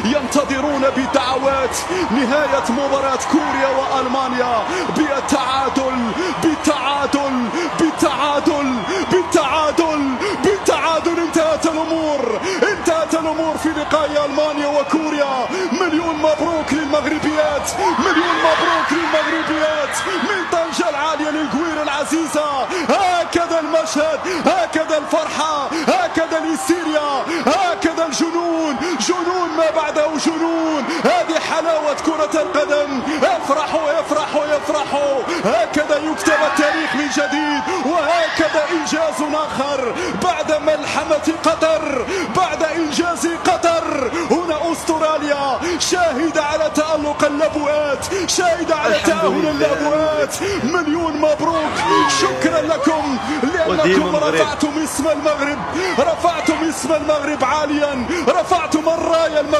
ينتظرون بالدعوات نهاية مباراة كوريا وألمانيا بالتعادل بالتعادل بالتعادل بالتعادل بالتعادل. انتهت الأمور في لقاء ألمانيا وكوريا. مليون مبروك للمغربيات، مليون مبروك للمغربيات من طنجة العالية للقوير العزيزة. هكذا المشهد، هكذا الفرحة، هكذا الهستيريا، هكذا الجنون، جنون ما بعده جنون. هذه حلاوة كرة القدم. افرحوا افرحوا افرحوا. هكذا يكتب التاريخ من جديد، وهكذا إنجاز آخر بعد ملحمة قطر، بعد إنجاز قطر. هنا أستراليا شاهدة على تألق اللبوات، شاهدة على تأهل اللبوات. مليون مبروك، شكرا لكم لأنكم رفعتم اسم المغرب، رفعتم اسم المغرب عاليا، رفعتم الراية المغرب.